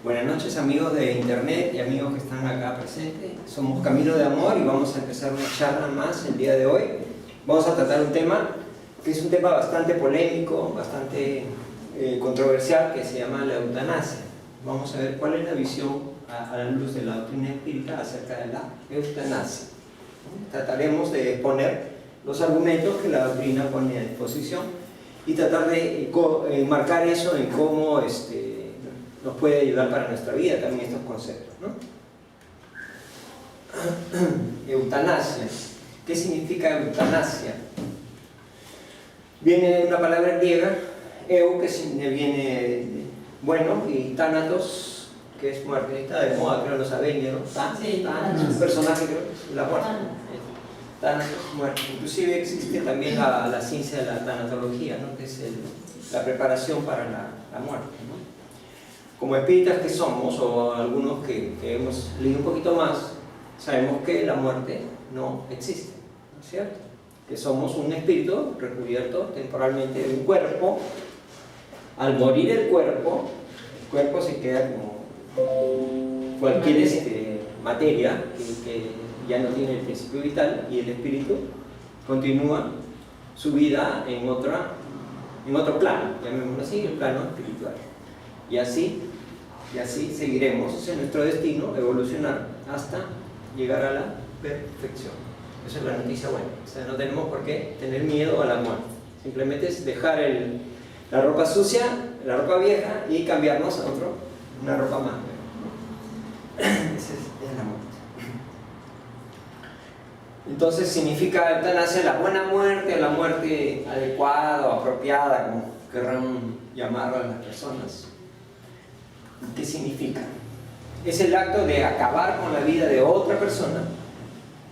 Buenas noches, amigos de internet y amigos que están acá presentes. Somos Camino de Amor y vamos a empezar una charla más el día de hoy. Vamos a tratar un tema que es un tema bastante polémico, bastante controversial, que se llama la eutanasia. Vamos a ver cuál es la visión a la luz de la doctrina espírita acerca de la eutanasia. Trataremos de exponer los argumentos que la doctrina pone a disposición y tratar de marcar eso en cómo nos puede ayudar para nuestra vida también estos conceptos, ¿no? Eutanasia. ¿Qué significa eutanasia? Viene de una palabra griega, eu, que viene de bueno, y thanatos, que es muerte. Está de moda, creo, los Avengers, ¿no? Un personaje, creo que es la muerte. Thanatos, muerte. Inclusive existe también la ciencia de la tanatología, ¿no? Que es la preparación para la muerte, ¿no? Como espíritas que somos, o algunos que hemos leído un poquito más, sabemos que la muerte no existe, ¿no es cierto? Que somos un espíritu recubierto temporalmente de un cuerpo. Al morir el cuerpo se queda como cualquier materia que ya no tiene el principio vital, y el espíritu continúa su vida en otro plano, llamémoslo así, el plano espiritual. Y así seguiremos. Ese es nuestro destino, evolucionar hasta llegar a la perfección. Esa es la noticia buena. O sea, no tenemos por qué tener miedo a la muerte. Simplemente es dejar la ropa sucia, la ropa vieja, y cambiarnos a una ropa más nueva. Esa es la muerte. Entonces significa eutanasia la buena muerte, o la muerte adecuada o apropiada, como querrán llamarlo a las personas. ¿Qué significa? Es el acto de acabar con la vida de otra persona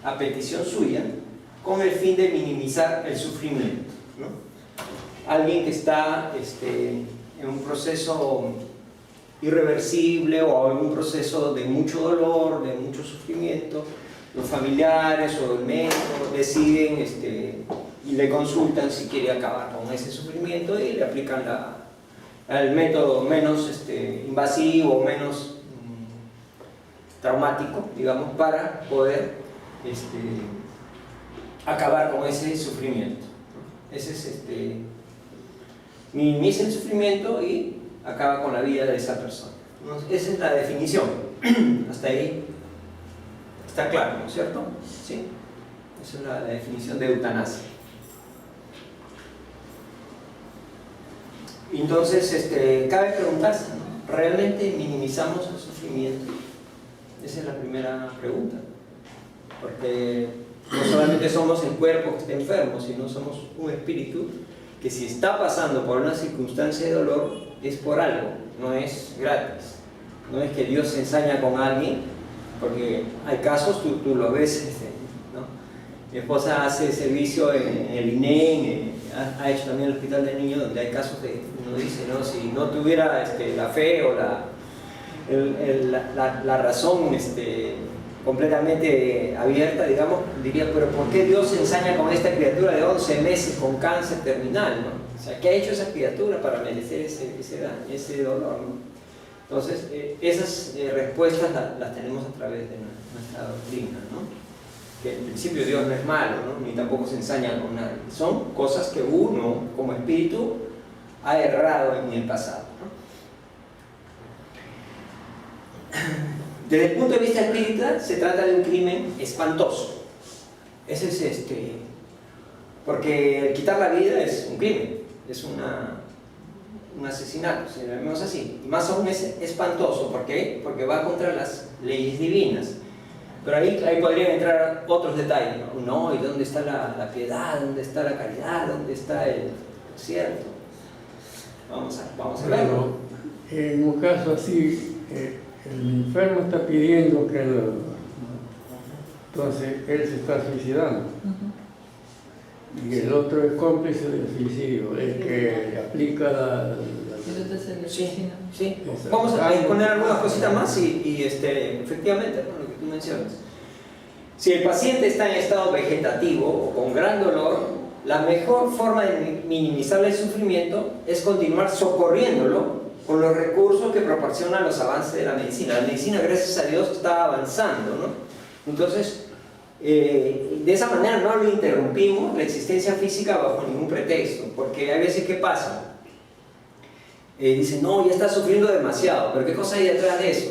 a petición suya, con el fin de minimizar el sufrimiento, ¿no? Alguien que está en un proceso irreversible o en un proceso de mucho dolor, de mucho sufrimiento, los familiares o el médico deciden y le consultan si quiere acabar con ese sufrimiento, y le aplican el método menos invasivo, menos traumático, digamos, para poder acabar con ese sufrimiento. Ese es minimiza el sufrimiento y acaba con la vida de esa persona. Esa es la definición. Hasta ahí está claro, ¿no es cierto? ¿Sí? Esa es la definición de eutanasia. Entonces, cabe preguntarse, ¿no? ¿Realmente minimizamos el sufrimiento? Esa es la primera pregunta. Porque no solamente somos el cuerpo que está enfermo, sino somos un espíritu que, si está pasando por una circunstancia de dolor, es por algo, no es gratis. No es que Dios se ensaña con alguien, porque hay casos, tú lo ves, ¿no? Mi esposa hace servicio en el INEM, ha hecho también el hospital de niños, donde hay casos que uno dice, ¿no? Si no tuviera la fe o la razón completamente abierta, digamos, diría, pero ¿por qué Dios se ensaña con esta criatura de 11 meses con cáncer terminal, ¿no? O sea, ¿qué ha hecho esa criatura para merecer ese dolor, ¿no? Entonces, esas respuestas las tenemos a través de nuestra doctrina, ¿no? Que en principio Dios no es malo, ¿no? Ni tampoco se ensaña con nadie. Son cosas que uno, como espíritu, ha errado en el pasado, ¿no? Desde el punto de vista espírita, se trata de un crimen espantoso. Ese es porque el quitar la vida es un crimen, es un asesinato, si lo vemos así. Y más aún es espantoso. ¿Por qué? Porque va contra las leyes divinas. Pero ahí podrían entrar otros detalles, ¿no? ¿Y dónde está la piedad? ¿Dónde está la caridad? ¿Dónde está el cierto? Vamos a verlo. Bueno, en un caso así, el enfermo está pidiendo que entonces él se está suicidando. Y el otro es cómplice del suicidio, el que le aplica Sí. Vamos a poner algunas cositas más y efectivamente, ¿no? Lo que tú mencionas. Si el paciente está en estado vegetativo o con gran dolor, la mejor forma de minimizar el sufrimiento es continuar socorriéndolo con los recursos que proporcionan los avances de la medicina. La medicina, gracias a Dios, está avanzando, ¿no? Entonces, de esa manera no lo interrumpimos la existencia física bajo ningún pretexto, porque hay veces que pasa, dicen, no, ya está sufriendo demasiado, pero ¿qué cosa hay detrás de eso?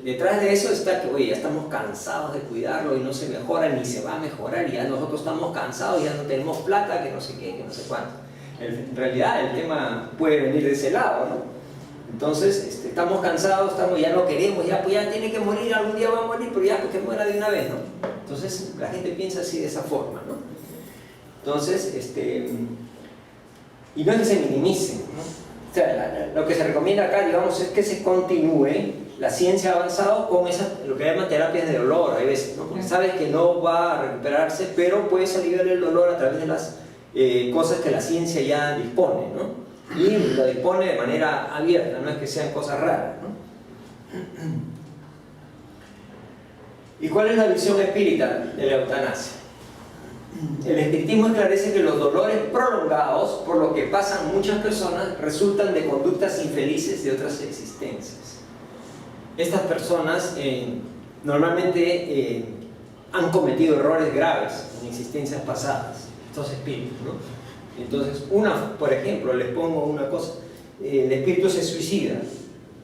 Detrás de eso está que, oye, ya estamos cansados de cuidarlo y no se mejora ni se va a mejorar, y ya nosotros estamos cansados, ya no tenemos plata, que no sé qué, que no sé cuánto. En realidad el tema puede venir de ese lado, ¿no? Entonces, estamos cansados, ya no queremos, ya, pues ya tiene que morir, algún día va a morir, pero ya, pues que muera de una vez, ¿no? Entonces, la gente piensa así, de esa forma, ¿no? Entonces, y no es que se minimice, ¿no? O sea, lo que se recomienda acá, digamos, es que se continúe la ciencia ha avanzado con lo que llaman terapias de dolor, hay veces, ¿no? Porque sabes que no va a recuperarse, pero puedes aliviar el dolor a través de las cosas que la ciencia ya dispone, ¿no? Y lo dispone de manera abierta, no es que sean cosas raras, ¿no? ¿Y cuál es la visión espírita de la eutanasia? El espiritismo esclarece que los dolores prolongados por lo que pasan muchas personas resultan de conductas infelices de otras existencias. Estas personas normalmente han cometido errores graves en existencias pasadas, estos espíritus, ¿no? Entonces, por ejemplo, les pongo una cosa, el espíritu se suicida,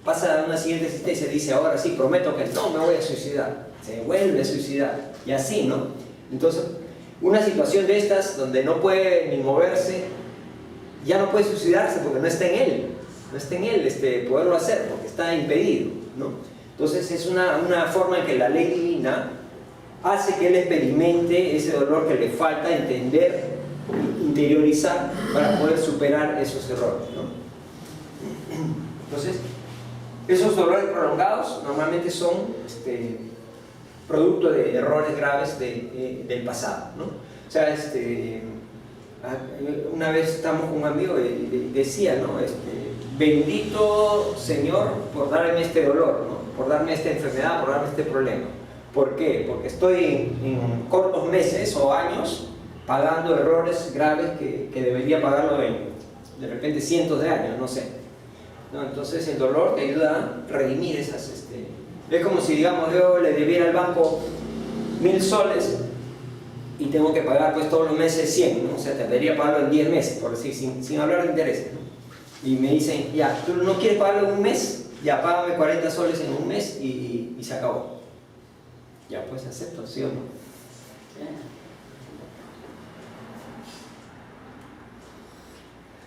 pasa a una siguiente existencia, dice, ahora sí, prometo que no me voy a suicidar, se vuelve a suicidar, y así, ¿no? Entonces, una situación de estas, donde no puede ni moverse, ya no puede suicidarse porque no está en él, poderlo hacer, porque está impedido, ¿no? Entonces, es una forma en que la ley divina hace que él experimente ese dolor que le falta entender, interiorizar para poder superar esos errores, ¿no? Entonces, esos dolores prolongados normalmente son producto de errores graves del pasado, ¿no? O sea, una vez estamos con un amigo y decía, ¿no? Bendito Señor por darme este dolor, ¿no? Por darme esta enfermedad, por darme este problema. ¿Por qué? Porque estoy en cortos meses o años pagando errores graves que debería pagarlo de repente cientos de años, no sé, ¿no? Entonces el dolor te ayuda a redimir esas... Es como si, digamos, yo le debiera al banco 1000 soles y tengo que pagar pues todos los meses 100, ¿no? O sea, debería pagarlo en 10 meses, por decir, sin hablar de intereses, ¿no? Y me dicen, ya, ¿tú no quieres pagarlo en un mes? Ya, págame 40 soles en un mes y se acabó. Ya, pues acepto, ¿sí o no?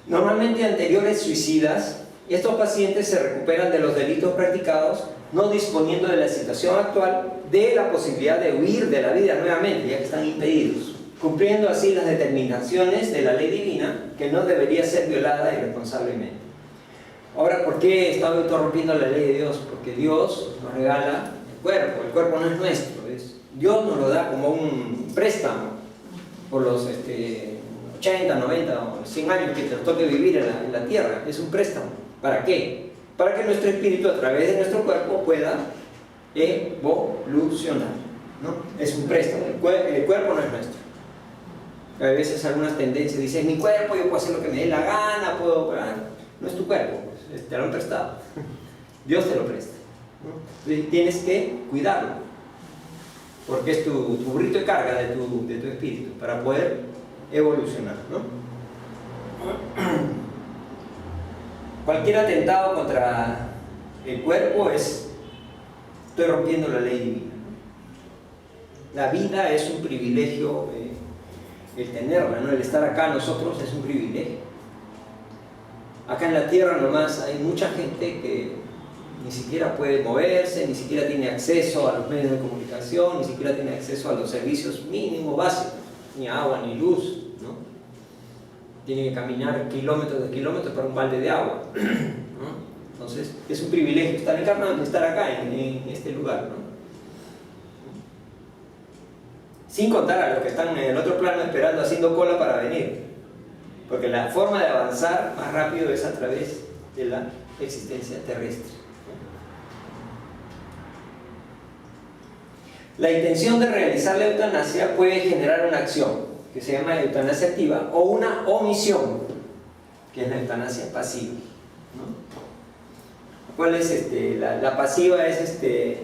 Normalmente anteriores suicidas, estos pacientes se recuperan de los delitos practicados, no disponiendo de la situación actual de la posibilidad de huir de la vida nuevamente, ya que están impedidos, cumpliendo así las determinaciones de la ley divina, que no debería ser violada irresponsablemente. Ahora, ¿por qué estaba interrumpiendo la ley de Dios? Porque Dios nos regala el cuerpo no es nuestro, Dios nos lo da como un préstamo por los 80, 90 o 100 años que nos toque vivir en la tierra, es un préstamo. ¿Para qué? Para que nuestro espíritu a través de nuestro cuerpo pueda evolucionar, ¿no? Es un préstamo, el cuerpo no es nuestro. A veces algunas tendencias dicen, mi cuerpo, yo puedo hacer lo que me dé la gana, no es tu cuerpo, pues, te lo han prestado, Dios te lo presta, ¿no? Entonces, tienes que cuidarlo, porque es tu burrito de carga de tu espíritu, para poder evolucionar, ¿no? Cualquier atentado contra el cuerpo estoy rompiendo la ley divina, ¿no? La vida es un privilegio, el tenerla, ¿no? El estar acá nosotros es un privilegio. Acá en la tierra nomás hay mucha gente que ni siquiera puede moverse, ni siquiera tiene acceso a los medios de comunicación, ni siquiera tiene acceso a los servicios mínimos básicos, ni agua ni luz, ¿no? Tiene que caminar kilómetros de kilómetros para un balde de agua, ¿no? Entonces es un privilegio estar encarnado y estar acá en este lugar, ¿no? Sin contar a los que están en el otro plano esperando, haciendo cola para venir, porque la forma de avanzar más rápido es a través de la existencia terrestre. La intención de realizar la eutanasia puede generar una acción que se llama eutanasia activa o una omisión, que es la eutanasia pasiva, ¿no? ¿Cuál es la pasiva? Es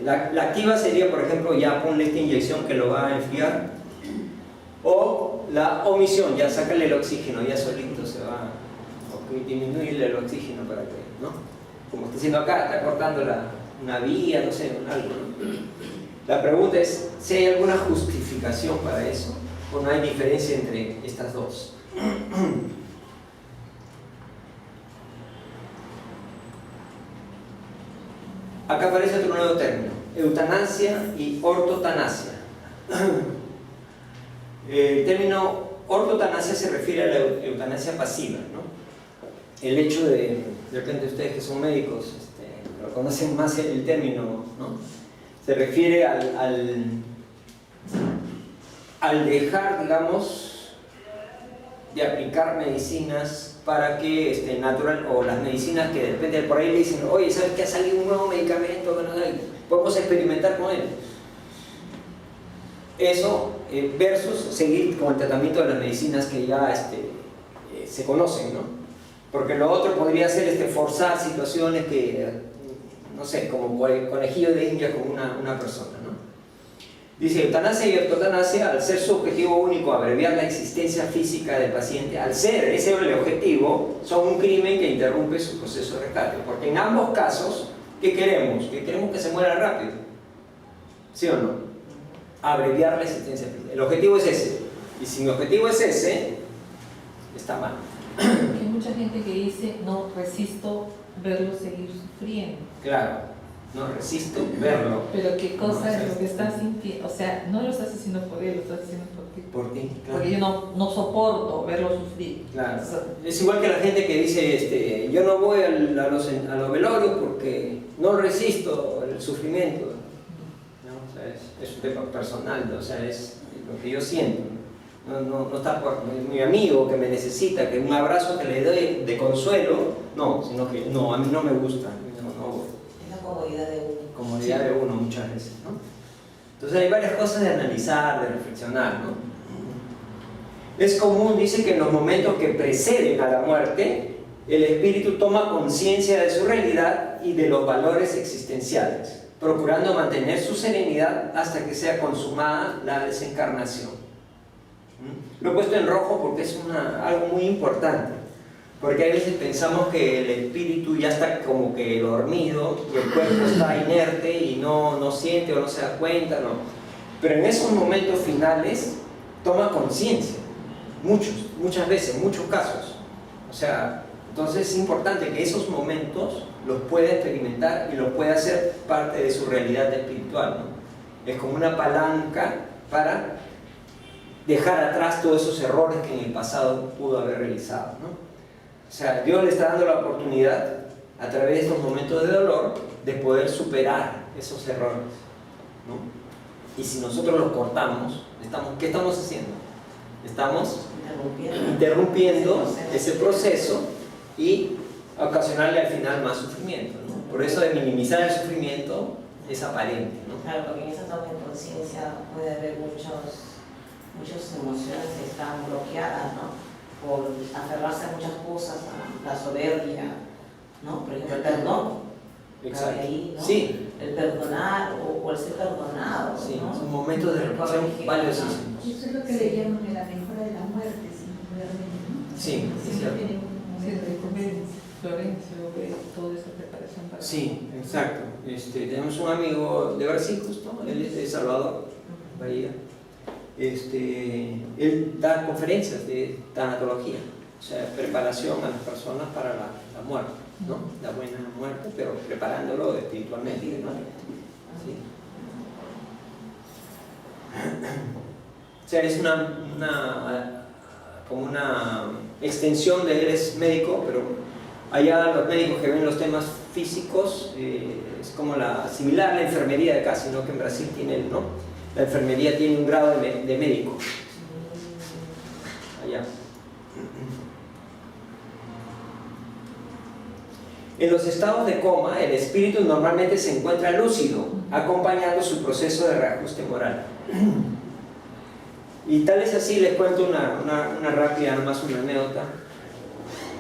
la activa sería, por ejemplo, ya ponle esta inyección que lo va a enfriar. O la omisión, ya sácale el oxígeno, ya solito se va. O disminuirle el oxígeno para que, ¿no? Como está haciendo acá, está cortando una vía, no sé, algo, ¿no? La pregunta es si hay alguna justificación para eso, o no hay diferencia entre estas dos. Acá aparece otro nuevo término, eutanasia y ortotanasia. El término ortotanasia se refiere a la eutanasia pasiva, ¿no? El hecho de repente ustedes que son médicos lo conocen más el término, ¿no? Se refiere al dejar, digamos, de aplicar medicinas para que natural, o las medicinas que de repente por ahí le dicen, oye, ¿sabes que ha salido un nuevo medicamento que no hay? Podemos experimentar con él. Eso versus seguir con el tratamiento de las medicinas que ya se conocen, ¿no? Porque lo otro podría ser forzar situaciones que, no sé, como conejillo de India con una persona, ¿no? Dice, eutanasia y ortotanasia, al ser su objetivo único abreviar la existencia física del paciente, al ser ese el objetivo, son un crimen que interrumpe su proceso de rescate. Porque en ambos casos, ¿qué queremos? Que queremos que se muera rápido. ¿Sí o no? Abreviar la existencia física. El objetivo es ese. Y si mi objetivo es ese, está mal. Hay mucha gente que dice, no resisto verlo seguir sufriendo. Claro. No resisto verlo. Pero qué cosa No, es lo que estás sintiendo. O sea, no lo estás haciendo por él, lo estás haciendo por ti. Por ti, claro. Porque yo no soporto verlo sufrir. Claro. O sea, Es igual que la gente que dice, yo no voy a los velorios porque no resisto el sufrimiento. ¿No? O sea, es un tema personal, ¿no? O sea, es lo que yo siento. No está por mi amigo que me necesita, que un abrazo que le doy de consuelo, no, sino que no, a mí no me gusta. No voy. Comodidad de uno. Comodidad de uno muchas veces, ¿no? Entonces hay varias cosas de analizar, de reflexionar, ¿no? Es común, dice, que en los momentos que preceden a la muerte, el espíritu toma conciencia de su realidad y de los valores existenciales, procurando mantener su serenidad hasta que sea consumada la desencarnación. Lo he puesto en rojo porque es algo muy importante. Porque a veces pensamos que el espíritu ya está como que dormido y el cuerpo está inerte y no siente o no se da cuenta, no. Pero en esos momentos finales toma conciencia, muchas veces, en muchos casos. O sea, entonces es importante que esos momentos los pueda experimentar y los pueda hacer parte de su realidad espiritual, ¿no? Es como una palanca para dejar atrás todos esos errores que en el pasado pudo haber realizado, ¿no? O sea, Dios le está dando la oportunidad, a través de estos momentos de dolor, de poder superar esos errores, ¿no? Y si nosotros los cortamos, ¿qué estamos haciendo? Estamos interrumpiendo ese proceso y ocasionarle al final más sufrimiento, ¿no? Por eso de minimizar el sufrimiento es aparente, ¿no? Claro, porque en esa toma de conciencia puede haber muchas emociones que están bloqueadas, ¿no? Por aferrarse a muchas cosas, a la soberbia, ¿no? Por ejemplo, el perdón. Exacto. Ahí, ¿no? Sí. El perdonar o el ser perdonado, Sí, ¿no? son momentos de reflexión valiosísimos. Eso es lo que le llaman la mejora de la muerte, singularmente, ¿no? Sí, es Siempre cierto. tiene un momento de conciencia. Florencio ve toda esa preparación para... Sí, exacto. Tenemos un amigo de Brasil, justo, él es de Salvador, Bahía. Él da conferencias de tanatología, o sea, preparación a las personas para la muerte, ¿no? La buena muerte, pero preparándolo espiritualmente, ¿no? Sí. O sea, es como una extensión de él es médico, pero allá los médicos que ven los temas físicos es como similar a la enfermería de acá, sino que en Brasil tiene, ¿no? La enfermería tiene un grado de médico. Allá. En los estados de coma, el espíritu normalmente se encuentra lúcido, acompañando su proceso de reajuste moral. Y tal es así, les cuento una rápida, nomás una anécdota.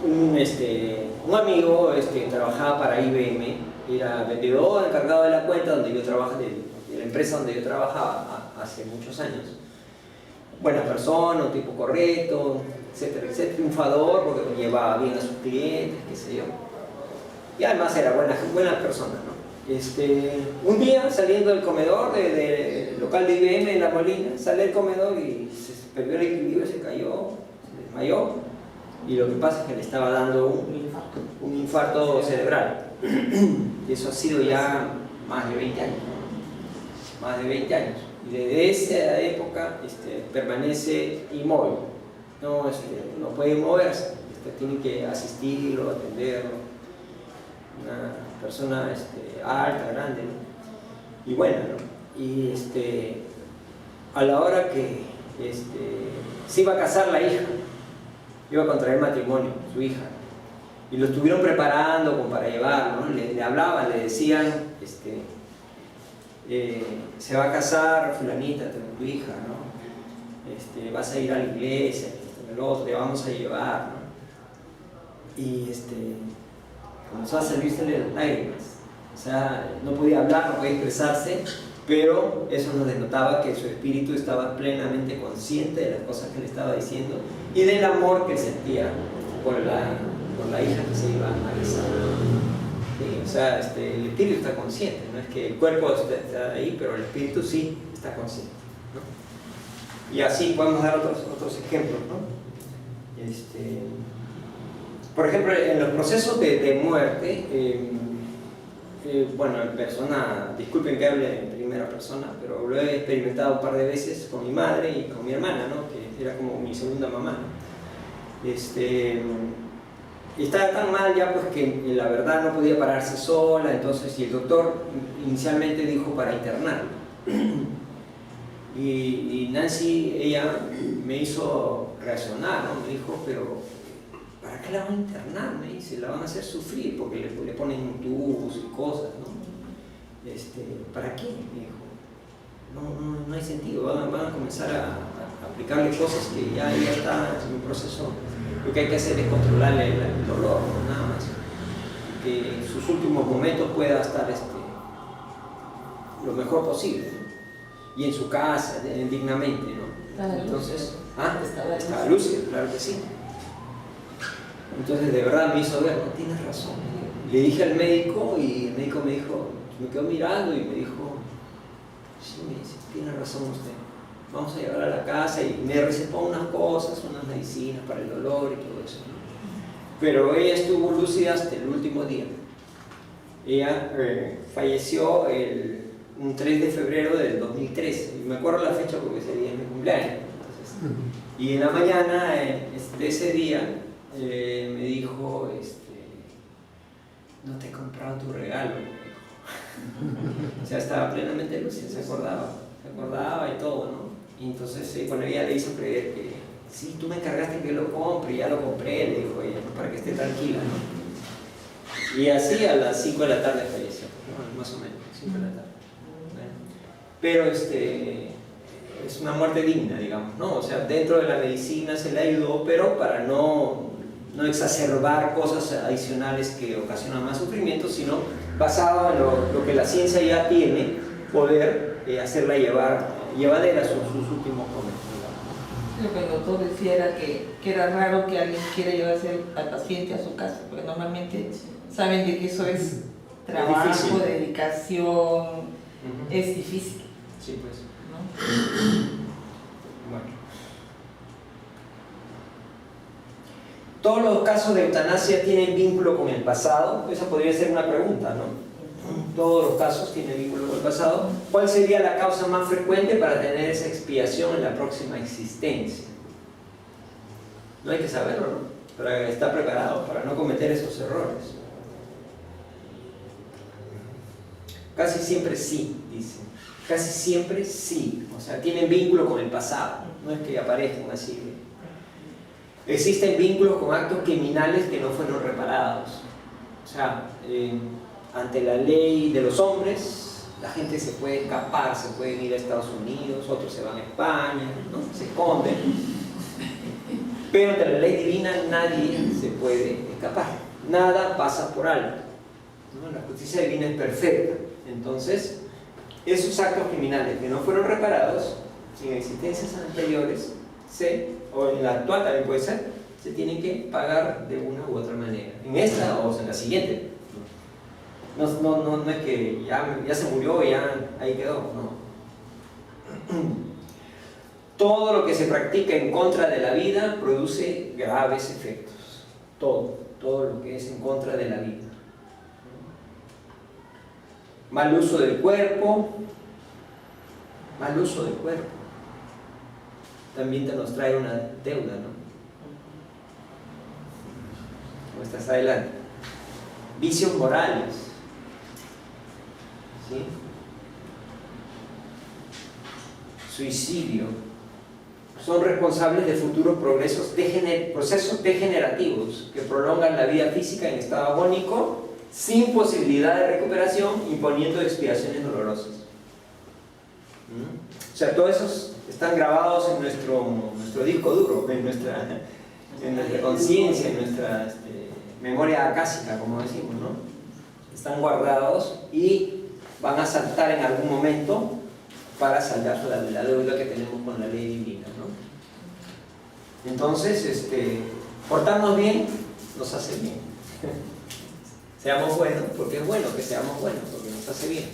Un amigo trabajaba para IBM era vendedor, encargado de la cuenta donde yo trabajaba, de la empresa donde yo trabajaba hace muchos años. Buena persona, un tipo correcto, etcétera, etcétera, triunfador porque llevaba bien a sus clientes, qué sé yo. Y además era buena persona, ¿no? Un día saliendo del comedor del local de IBM en La Molina, sale del comedor y se perdió el equilibrio, se cayó, se desmayó, y lo que pasa es que le estaba dando un infarto cerebral. Y eso ha sido ya más de 20 años, ¿no? Más de 20 años. Y desde esa época permanece inmóvil, no puede moverse, tiene que asistirlo, atenderlo. Una persona alta, grande, ¿no? Y buena, ¿no? Y a la hora que se iba a casar la hija, iba a contraer matrimonio, su hija, y lo estuvieron preparando como para llevarlo, ¿no? Le hablaban, le decían, se va a casar fulanita, tu hija, ¿no? Vas a ir a la iglesia, el otro, te vamos a llevar, ¿no? Y comenzó a salírsele las lágrimas, o sea, no podía hablar, no podía expresarse, pero eso nos denotaba que su espíritu estaba plenamente consciente de las cosas que le estaba diciendo y del amor que sentía por la hija que se iba a casar. Sí, o sea, el espíritu está consciente, no es que el cuerpo está ahí, pero el espíritu sí está consciente, ¿no? Y así podemos dar otros ejemplos, ¿no? Por ejemplo, en los procesos de muerte, bueno, en persona, disculpen que hable en primera persona, pero lo he experimentado un par de veces con mi madre y con mi hermana, ¿no? Que era como mi segunda mamá, ¿no? Y estaba tan mal ya pues que la verdad no podía pararse sola, entonces y el doctor inicialmente dijo para internarla. Y Nancy, ella me hizo reaccionar, ¿no? Me dijo, pero ¿para qué la van a internar? Me dice, la van a hacer sufrir porque le ponen tubos y cosas, ¿no? ¿Para qué? Me dijo, no hay sentido, van a comenzar a aplicarle cosas que ya está en un proceso. Lo que hay que hacer es controlarle el dolor, ¿no? Nada más. Que en sus últimos momentos pueda estar lo mejor posible, ¿no? Y en su casa, dignamente, ¿no? Entonces, estaba lúcido, claro que sí. Entonces de verdad me hizo ver, no tienes razón. Le dije al médico y el médico me dijo, me quedó mirando y me dijo, sí, me dice, tiene razón usted. Vamos a llevarla a la casa y me recetó unas cosas, unas medicinas para el dolor y todo eso, ¿no? Pero ella estuvo lúcida hasta el último día. Ella falleció un 3 de febrero del 2013. Y me acuerdo la fecha porque ese día es mi cumpleaños. Entonces, y en la mañana de ese día me dijo, no te he comprado tu regalo, me dijo. O sea, estaba plenamente lúcida, se acordaba y todo, ¿no? Y entonces, bueno, ella le hizo creer que sí, tú me encargaste que lo compre, y ya lo compré, le dijo ella, para que esté tranquila, ¿no? Y así a las 5 de la tarde falleció, ¿no? Más o menos, 5 de la tarde. Bueno, pero es una muerte digna, digamos, ¿no? O sea, dentro de la medicina se le ayudó, pero para no exacerbar cosas adicionales que ocasionan más sufrimiento, sino basado en lo que la ciencia ya tiene, poder hacerla llevadera sus últimos momentos. Lo que el doctor decía era que era raro que alguien quiera llevarse al paciente a su casa, porque normalmente saben de que eso es trabajo, difícil. Dedicación, es difícil. Sí, pues. ¿No? Bueno. ¿Todos los casos de eutanasia tienen vínculo con el pasado? Esa podría ser una pregunta, ¿no? Todos los casos tienen vínculo con el pasado. ¿Cuál sería la causa más frecuente para tener esa expiación en la próxima existencia? No hay que saberlo, ¿no? Para estar preparado, para no cometer esos errores. Casi siempre sí, dicen. Casi siempre sí. O sea, tienen vínculo con el pasado. No es que aparezcan así. Existen vínculos con actos criminales que no fueron reparados. O sea, ante la ley de los hombres, la gente se puede escapar, se pueden ir a Estados Unidos, otros se van a España, ¿no? Se esconden. Pero ante la ley divina nadie se puede escapar. Nada pasa por alto. ¿no? La justicia divina es perfecta. Entonces, esos actos criminales que no fueron reparados en existencias anteriores, o en la actual también puede ser, se tienen que pagar de una u otra manera. En esta o en la siguiente. No es que ya se murió y ya ahí quedó, no. Todo lo que se practica en contra de la vida produce graves efectos. Todo lo que es en contra de la vida. Mal uso del cuerpo. También te nos trae una deuda, ¿no? ¿Cómo estás adelante? Vicios morales. ¿Sí? Suicidio. Son responsables de futuros procesos degenerativos que prolongan la vida física en estado agónico sin posibilidad de recuperación, imponiendo expiaciones dolorosas. O sea, todos esos están grabados en nuestro disco duro, en nuestra conciencia, en nuestra memoria acásica, como decimos, ¿no? Están guardados y van a saltar en algún momento para saldar la deuda que tenemos con la ley divina, ¿no? Entonces, portarnos bien nos hace bien. Seamos buenos, porque es bueno que seamos buenos, porque nos hace bien.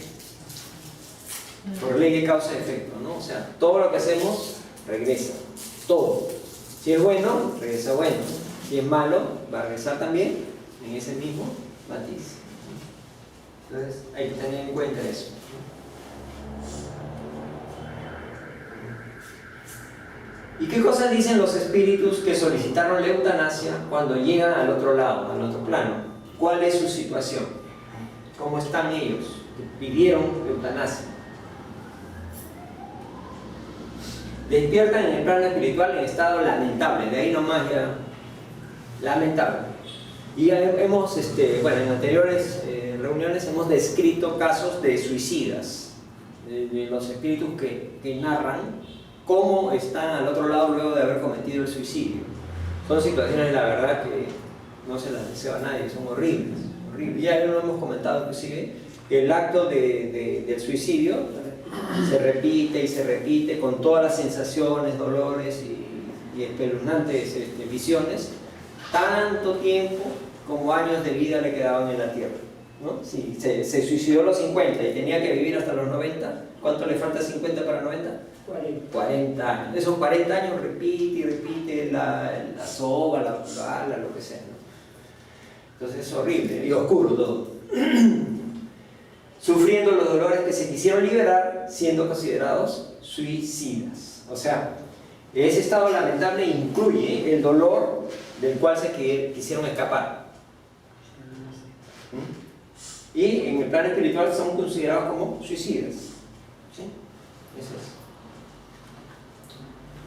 Por ley de causa y efecto, ¿no? O sea, todo lo que hacemos regresa, todo. Si es bueno, regresa bueno. Si es malo, va a regresar también en ese mismo matiz. Entonces, hay que tener en cuenta eso. ¿Y qué cosas dicen los espíritus que solicitaron la eutanasia cuando llegan al otro lado, al otro plano? ¿Cuál es su situación? ¿Cómo están ellos que pidieron eutanasia? Despiertan en el plano espiritual en estado lamentable, de ahí nomás ya, lamentable. Y ya hemos, en anteriores reuniones hemos descrito casos de suicidas, de los espíritus que narran cómo están al otro lado luego de haber cometido el suicidio. Son situaciones, la verdad, que no se las deseo a nadie, son horribles, horribles. Ya lo hemos comentado inclusive, que el acto del suicidio se repite y se repite con todas las sensaciones, dolores y espeluznantes visiones, tanto tiempo como años de vida le quedaban en la tierra, ¿no? Si se suicidó a los 50 y tenía que vivir hasta los 90, ¿cuánto le falta 50 para 90? 40 años. Esos 40 años repite y repite la soga, la bala, lo que sea, ¿no? Entonces es horrible y oscuro todo. Sufriendo los dolores que se quisieron liberar, siendo considerados suicidas. O sea, ese estado lamentable incluye el dolor del cual se quisieron escapar. Y en el plano espiritual son considerados como suicidas. ¿Sí? Eso es.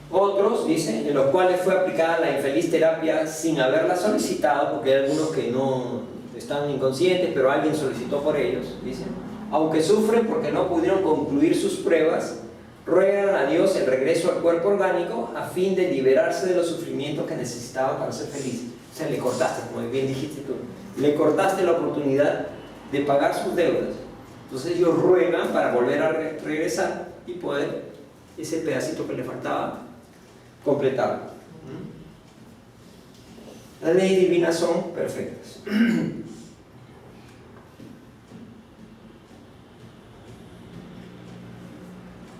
Otros, dicen, en los cuales fue aplicada la infeliz terapia sin haberla solicitado, porque hay algunos que no están inconscientes, pero alguien solicitó por ellos, dicen. Aunque sufren porque no pudieron concluir sus pruebas, ruegan a Dios el regreso al cuerpo orgánico a fin de liberarse de los sufrimientos que necesitaban para ser felices. O sea, le cortaste, como bien dijiste tú, le cortaste la oportunidad de pagar sus deudas. Entonces ellos ruegan para volver a regresar y poder ese pedacito que le faltaba completarlo. Las leyes divinas son perfectas.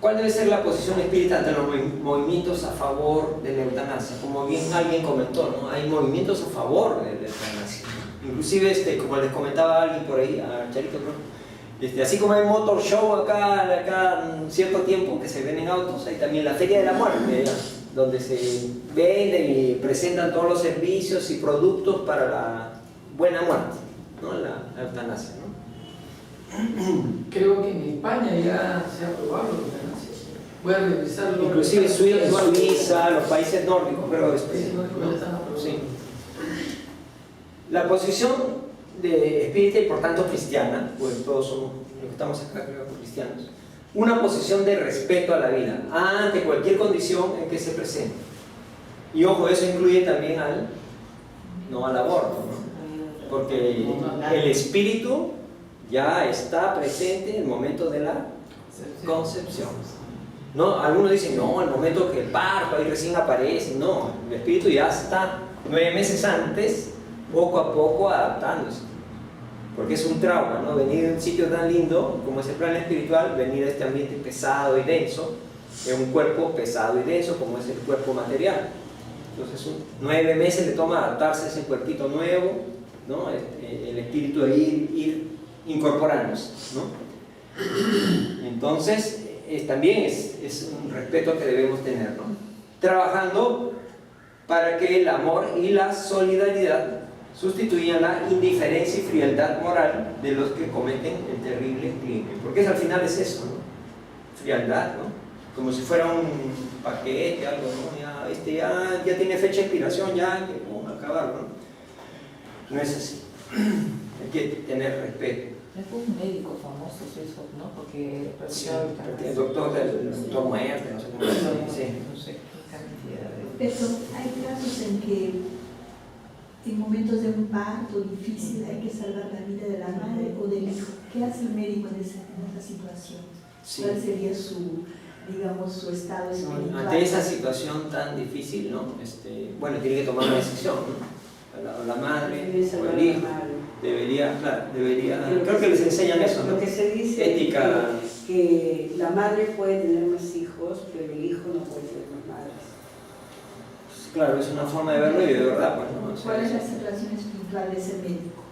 ¿Cuál debe ser la posición espírita ante los movimientos a favor de la eutanasia? Como bien alguien comentó, ¿no? Hay movimientos a favor de la eutanasia. Inclusive, como les comentaba alguien por ahí, a Charito, así como hay motor show acá en cierto tiempo que se ven en autos, hay también la Feria de la Muerte, donde se venden y presentan todos los servicios y productos para la buena muerte, ¿no? La eutanasia, ¿no? Creo que en España ya se ha aprobado la eutanasia. Voy a revisarlo. Inclusive Suiza, los países nórdicos, pero sí. La posición de espírita y por tanto cristiana, pues todos somos, los que estamos acá creo, cristianos, una posición de respeto a la vida ante cualquier condición en que se presente. Y ojo, eso incluye también al aborto, ¿no? Porque el espíritu ya está presente en el momento de la concepción. No, algunos dicen, no, el momento que el parto, ahí recién aparece. No, el espíritu ya está 9 meses antes, poco a poco adaptándose. Porque es un trauma, ¿no? Venir de un sitio tan lindo como es el plano espiritual, venir a este ambiente pesado y denso, en un cuerpo pesado y denso como es el cuerpo material. Entonces, 9 meses le toma adaptarse a ese cuerpito nuevo, ¿no? El espíritu de ir incorporándose, ¿no? Entonces, también es un respeto que debemos tener, ¿no? Trabajando para que el amor y la solidaridad sustituyan la indiferencia y frialdad moral de los que cometen el terrible crimen. Porque al final es eso, ¿no? Frialdad, ¿no? Como si fuera un paquete, algo, ¿no? Ya tiene fecha de expiración, ya que vamos a acabar, ¿no? No es así. Hay que tener respeto. Es un médico famoso eso, ¿no? Porque Sí, el doctor muerte, no sé cómo se dice. No sé qué cantidad de... Pero hay casos en que en momentos de un parto difícil hay que salvar la vida de la madre o del hijo. ¿Qué hace el médico en esa situación? Sí. ¿Cuál sería su, digamos, su estado espiritual? Ante esa situación tan difícil, ¿no? Bueno, tiene que tomar una decisión, ¿no? La madre o el hijo debería, creo que les enseñan eso, ¿no? Lo que se dice Ética. es que la madre puede tener más hijos, pero el hijo no puede tener más madres. Claro, es una forma de verlo y de verdad, pues, ¿no? O sea, ¿Cuál es la situación espiritual de ese médico?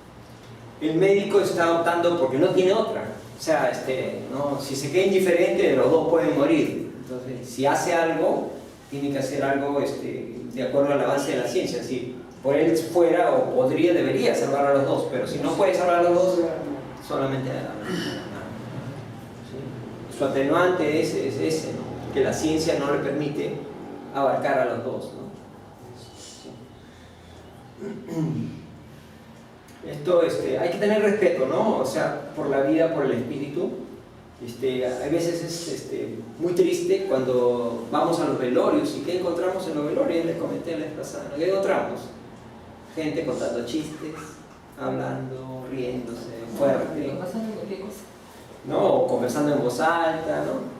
el médico está optando porque no tiene otra. O sea, no, si se queda indiferente, los dos pueden morir. Entonces, si hace algo, tiene que hacer algo de acuerdo al avance de la ciencia. Si por él fuera o debería salvar a los dos, pero si no puede salvar a los dos, solamente a la madre. ¿Sí? Su atenuante es ese, ¿no? Que la ciencia no le permite abarcar a los dos, ¿no? Esto, hay que tener respeto, ¿no? O sea, por la vida, por el espíritu. Hay veces es muy triste cuando vamos a los velorios. ¿Y qué encontramos en los velorios? Les comenté la vez pasada. ¿Qué encontramos? Gente contando chistes, hablando, riéndose fuerte, ¿no? O conversando en voz alta, ¿no?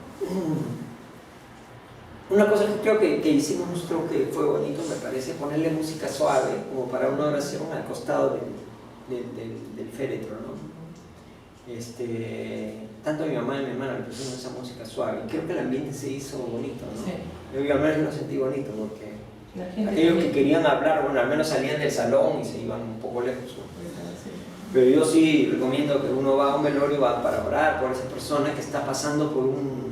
Una cosa que creo que hicimos nosotros que fue bonito, me parece, ponerle música suave, como para una oración al costado del féretro, ¿no? Tanto mi mamá y mi hermana le pusieron esa música suave, y creo que el ambiente se hizo bonito, ¿no? Sí. Yo al menos lo sentí bonito, porque aquellos que querían hablar, bueno, al menos salían del salón y se iban un poco lejos, ¿no? Pero yo sí recomiendo que uno va a un velorio va para orar por esa persona que está pasando por un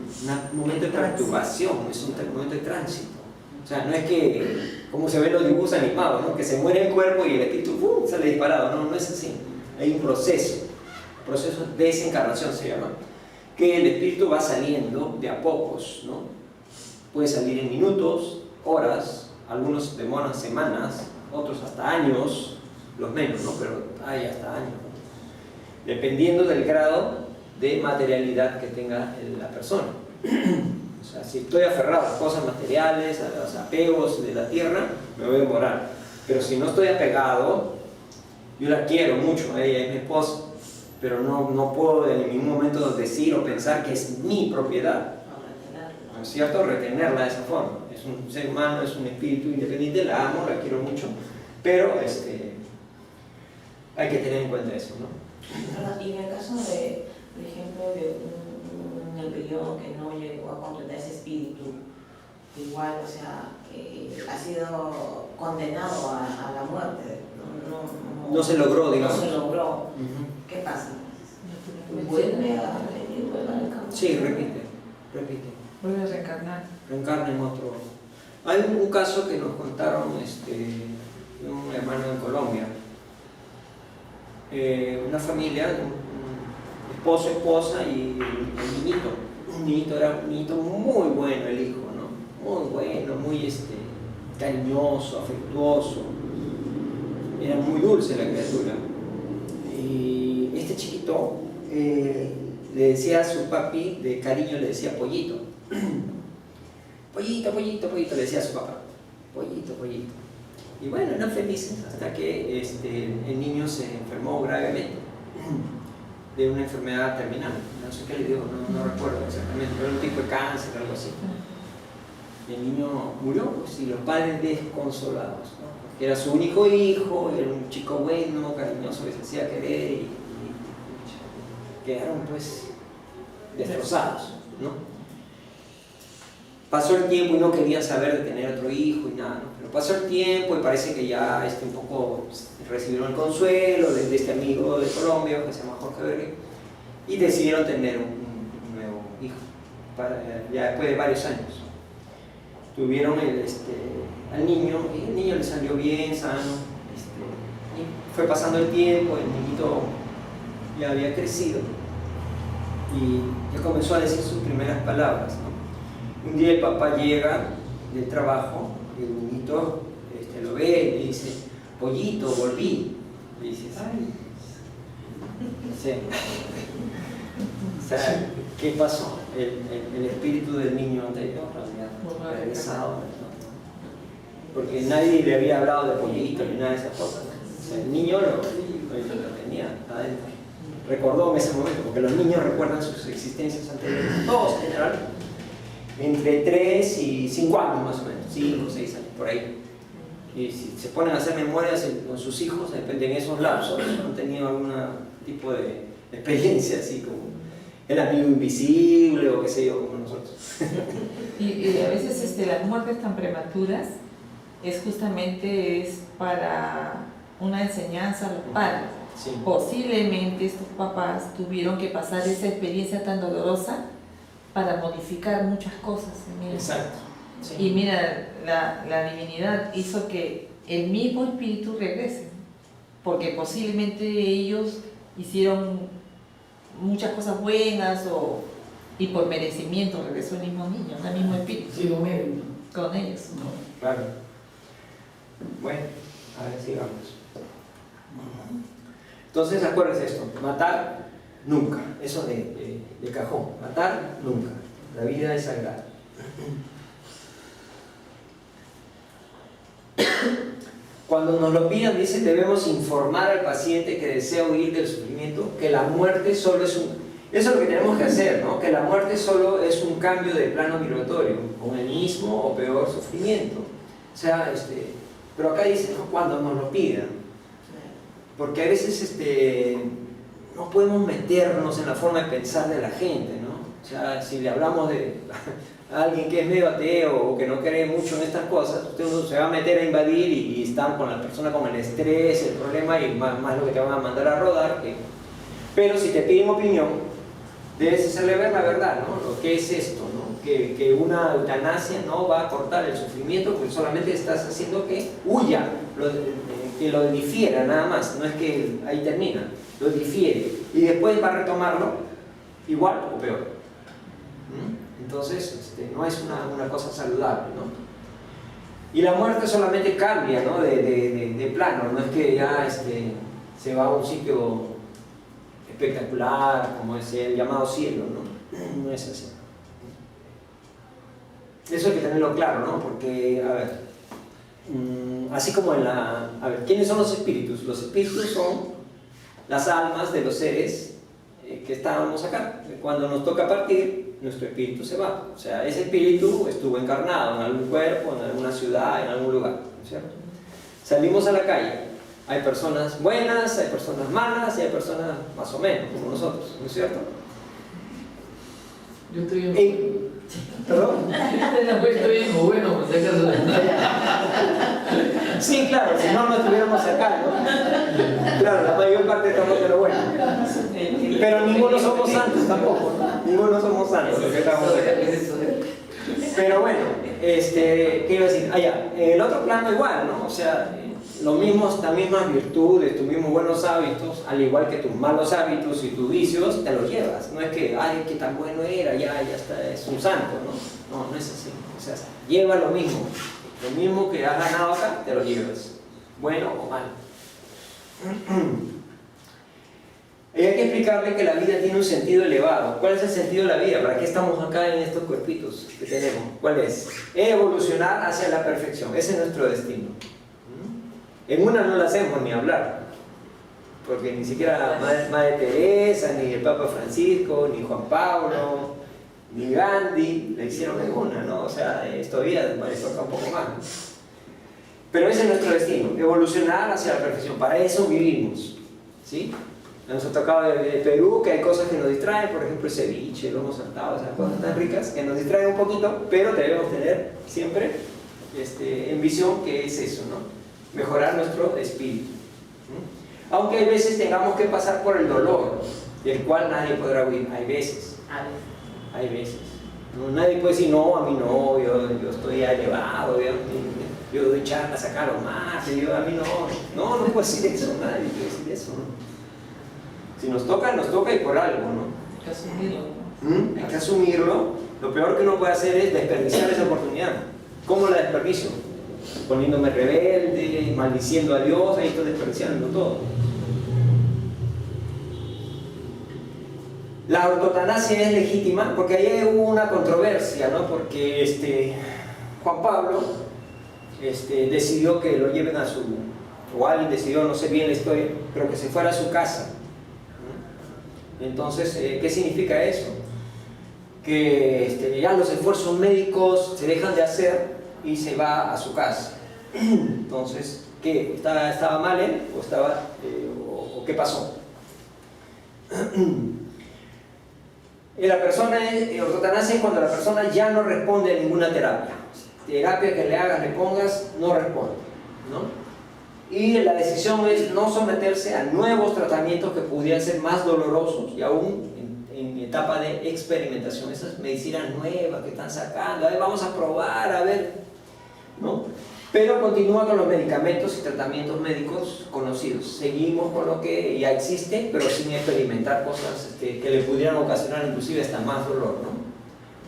momento de perturbación, es un momento de tránsito. O sea, no es que, como se ven los dibujos animados, ¿no? Que se muere el cuerpo y el espíritu sale disparado. No, no es así. Hay un proceso de desencarnación se llama, que el espíritu va saliendo de a pocos, ¿no? Puede salir en minutos, horas, algunos demoran semanas, otros hasta años, los menos, ¿no? Pero hay hasta años, ¿no? Dependiendo del grado de materialidad que tenga la persona. O sea, si estoy aferrado a las cosas materiales, a los apegos de la tierra, me voy a demorar. Pero si no estoy apegado, yo la quiero mucho, ella es mi esposa, pero no puedo en ningún momento decir o pensar que es mi propiedad, ¿no es cierto? Retenerla de esa forma. Es un ser humano, es un espíritu independiente, la amo, la quiero mucho, pero hay que tener en cuenta eso, ¿no? Y en el caso de, por ejemplo, de un embrión que no llegó a completar ese espíritu, igual, o sea, ha sido condenado a la muerte, no se logró, digamos. No se logró. ¿Qué pasa? ¿Vuelve a reencarnar? Sí, repite. Vuelve a reencarnar. Reencarna en otro. Hay un caso que nos contaron de un hermano en Colombia. Una familia, un esposo, esposa y el niñito. Era un niñito muy bueno, el hijo, ¿no? Muy bueno, muy cariñoso, afectuoso. Era muy dulce la criatura. Y este chiquito le decía a su papi, de cariño le decía pollito. Pollito, pollito, pollito, le decía a su papá. Pollito, pollito. Y bueno, eran felices hasta que el niño se enfermó gravemente. de una enfermedad terminal. No sé qué le dio, no recuerdo exactamente, pero un tipo de cáncer, algo así. Y el niño murió, pues, y los padres desconsolados, ¿no? Porque era su único hijo, era un chico bueno, cariñoso, que se hacía querer, y quedaron pues destrozados, ¿no? Pasó el tiempo y no querían saber de tener otro hijo y nada, ¿no? Pero pasó el tiempo y parece que ya un poco recibieron el consuelo de este amigo de Colombia que se llama Jorge Berry y decidieron tener un nuevo hijo ya después de varios años. Tuvieron al niño y el niño le salió bien, sano, y fue pasando el tiempo, el niñito ya había crecido y ya comenzó a decir sus primeras palabras, ¿no? Un día el papá llega del trabajo y el niñito lo ve y le dice: pollito, volví. Le dice: ay. Sí. O sea, ¿qué pasó? El espíritu del niño anterior había regresado, ¿no? Porque nadie le había hablado de pollito ni nada de esas cosas. O sea, el niño lo tenía adentro. Recordó en ese momento, porque los niños recuerdan sus existencias anteriores, todos en general, entre 3 y 5 años más o menos, 5 o 6 años, por ahí. Y si se ponen a hacer memorias con sus hijos, depende en esos lapsos, han tenido algún tipo de experiencia, así como el amigo invisible o qué sé yo, como nosotros. Y a veces las muertes tan prematuras es justamente para una enseñanza a los padres. Sí. Posiblemente estos papás tuvieron que pasar esa experiencia tan dolorosa para modificar muchas cosas. Exacto. Sí. Y mira, la divinidad hizo que el mismo espíritu regrese, porque posiblemente ellos hicieron muchas cosas buenas y por merecimiento regresó el mismo niño, el mismo espíritu. Sí, lo mismo. Con ellos. No. Claro. Bueno, a ver, sigamos. Entonces, acuérdense esto: matar nunca. Eso de cajón. Matar nunca. La vida es sagrada. Cuando nos lo pidan, dice, debemos informar al paciente que desea huir del sufrimiento que la muerte solo es un... Eso es lo que tenemos que hacer, ¿no? Que la muerte solo es un cambio de plano migratorio, con el mismo o peor sufrimiento. O sea, pero acá dice, ¿no? Cuando nos lo pidan. Porque a veces no podemos meternos en la forma de pensar de la gente, ¿no? O sea, si le hablamos de a alguien que es medio ateo o que no cree mucho en estas cosas, usted se va a meter a invadir y están con la persona con el estrés, el problema y más lo que te van a mandar a rodar. Pero si te piden opinión, debes hacerle ver la verdad, ¿no? Lo que es esto, ¿no? Que una eutanasia no va a cortar el sufrimiento, porque solamente estás haciendo que huya, que lo difiera nada más, no es que ahí termina, lo difiere y después va a retomarlo igual o peor. Entonces no es una cosa saludable, ¿no? Y la muerte solamente cambia, ¿no? de plano, no es que ya se va a un sitio espectacular como es el llamado cielo, ¿no? No es así. Eso hay que tenerlo claro, ¿no? Porque, a ver, así como a ver, ¿quiénes son los espíritus? Los espíritus son las almas de los seres que estábamos acá. Cuando nos toca partir, nuestro espíritu se va. O sea, ese espíritu estuvo encarnado en algún cuerpo, en alguna ciudad, en algún lugar, ¿no es cierto? Salimos a la calle. Hay personas buenas, hay personas malas y hay personas más o menos, como nosotros, ¿no es cierto? Yo estoy en... ¿Perdón? Pues estoy en bueno, por si acaso. Sí, claro, si no, no estuviéramos acá, ¿no? Claro, la mayor parte estamos de lo bueno. Pero ninguno somos santos tampoco, ¿no? Ninguno somos santos los que estamos acá. Pero bueno, ¿qué iba a decir? El otro plano igual, ¿no? O sea, las mismas virtudes, tus mismos buenos hábitos, al igual que tus malos hábitos y tus vicios, te los llevas. No es que, ay, qué tan bueno era, ya está, es un santo, ¿no? No, no es así. O sea, lleva lo mismo que has ganado acá, te lo llevas, bueno o mal. Y hay que explicarle que la vida tiene un sentido elevado. ¿Cuál es el sentido de la vida? ¿Para qué estamos acá en estos cuerpitos que tenemos? ¿Cuál es? Evolucionar hacia la perfección. Ese es nuestro destino. En una no la hacemos ni hablar. porque ni siquiera Madre Teresa, ni el Papa Francisco, ni Juan Pablo, ni Gandhi le hicieron ninguna, ¿no? O sea, todavía les toca un poco más, ¿no? Pero ese es nuestro destino, evolucionar hacia la perfección. Para eso vivimos, ¿sí? Nos ha tocado de Perú, que hay cosas que nos distraen, por ejemplo el ceviche, el lomo saltado, esas cosas tan ricas que nos distraen un poquito, pero debemos tener siempre en visión que es eso, ¿no? Mejorar nuestro espíritu. Aunque hay veces tengamos que pasar por el dolor, del cual nadie podrá huir. Hay veces. Hay veces. No, nadie puede decir, no, a mí no, yo estoy elevado, yo doy charlas acá a los más, a mí no puedo decir eso, nadie puede decir eso, ¿no? Si nos toca y por algo, ¿no? Hay que asumirlo. Hay que asumirlo. Lo peor que uno puede hacer es desperdiciar esa oportunidad. ¿Cómo la desperdicio? Poniéndome rebelde, maldiciendo a Dios, ahí estoy desperdiciando todo. La ortotanasia es legítima, porque ahí hubo una controversia, ¿no? Porque Juan Pablo decidió que lo lleven a su, o alguien decidió, no sé bien la historia, pero que se fuera a su casa. Entonces, ¿qué significa eso? Que ya los esfuerzos médicos se dejan de hacer y se va a su casa. Entonces, ¿qué? ¿Estaba mal él? ¿O qué pasó? La persona ortotanasia es cuando la persona ya no responde a ninguna terapia. Terapia que le hagas, le pongas, no responde, ¿no? Y la decisión es no someterse a nuevos tratamientos que pudieran ser más dolorosos y aún en etapa de experimentación. Esas medicinas nuevas que están sacando, a ver, vamos a probar, a ver, ¿no? Pero continúa con los medicamentos y tratamientos médicos conocidos. Seguimos con lo que ya existe, pero sin experimentar cosas que le pudieran ocasionar inclusive hasta más dolor, ¿no?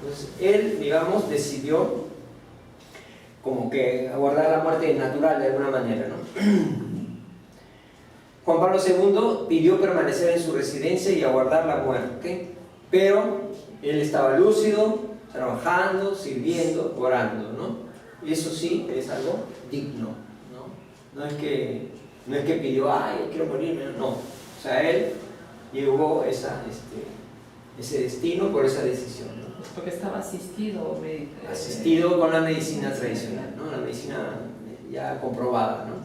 Entonces él, digamos, decidió como que aguardar la muerte natural de alguna manera, ¿no? Juan Pablo II pidió permanecer en su residencia y aguardar la muerte, ¿okay? Pero él estaba lúcido, trabajando, sirviendo, orando, ¿no? Y eso sí es algo digno, ¿no? No es que pidió, ay, yo quiero morirme, no. O sea, él llegó ese destino por esa decisión, ¿no? Porque estaba asistido con la medicina tradicional, ¿no? La medicina ya comprobada, ¿no?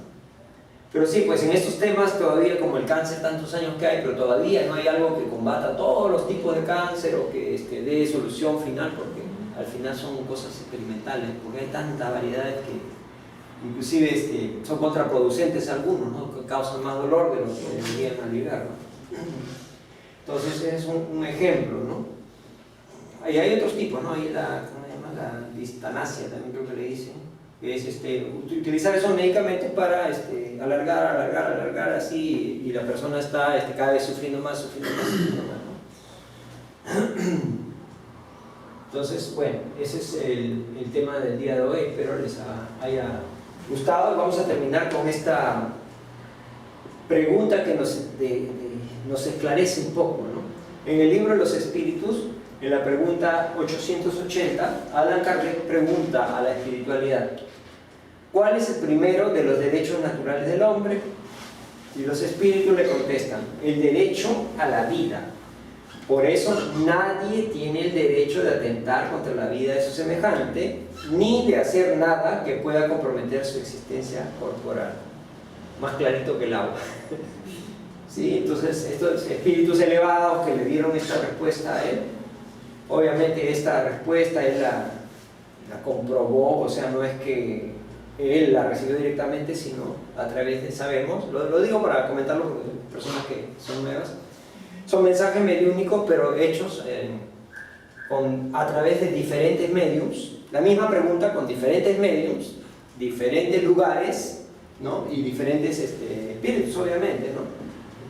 Pero sí, pues en estos temas todavía, como el cáncer, tantos años que hay, pero todavía no hay algo que combata todos los tipos de cáncer o que dé solución final, porque al final son cosas experimentales, porque hay tanta variedad que inclusive son contraproducentes algunos, ¿no? Que causan más dolor de lo que deberían aliviar, ¿no? Entonces es un ejemplo, ¿no? Y hay otros tipos, ¿no? Hay ¿cómo se llama? La distanasia, también creo que le dicen, que es utilizar esos medicamentos para alargar así, y la persona está cada vez sufriendo más, ¿no? Entonces, bueno, ese es el tema del día de hoy. Espero les haya gustado. Vamos a terminar con esta pregunta que nos esclarece un poco, ¿no? En el libro de los Espíritus, en la pregunta 880, Allan Kardec pregunta a la espiritualidad: ¿cuál es el primero de los derechos naturales del hombre? Y los espíritus le contestan: el derecho a la vida. Por eso nadie tiene el derecho de atentar contra la vida de su semejante, ni de hacer nada que pueda comprometer su existencia corporal. Más clarito que el agua. ¿Sí? Entonces, estos espíritus elevados que le dieron esta respuesta a él, obviamente esta respuesta él la comprobó, o sea, no es que él la recibió directamente, sino a través de, sabemos, lo digo para comentarlo porque personas que son nuevas, son mensajes mediúnicos, pero hechos a través de diferentes mediums, la misma pregunta con diferentes mediums, diferentes lugares, ¿no? Y diferentes espíritus, obviamente, ¿no?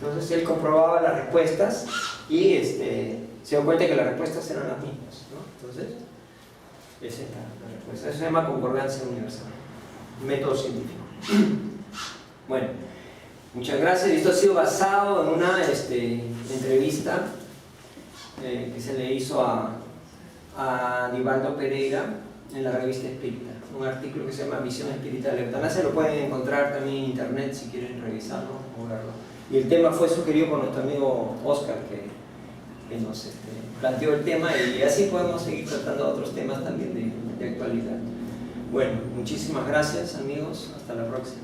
Entonces él comprobaba las respuestas y se dio cuenta que las respuestas eran las mismas, ¿no? Entonces, esa es la respuesta. Eso se llama concordancia universal, método científico. Bueno, muchas gracias. Esto ha sido basado en una entrevista que se le hizo a Divaldo Pereira en la revista Espírita, un artículo que se llama Visión Espírita de la Eutanasia. Lo pueden encontrar también en internet si quieren revisarlo o verlo. Y el tema fue sugerido por nuestro amigo Oscar, que nos planteó el tema, y así podemos seguir tratando otros temas también de actualidad. Bueno, muchísimas gracias amigos, hasta la próxima.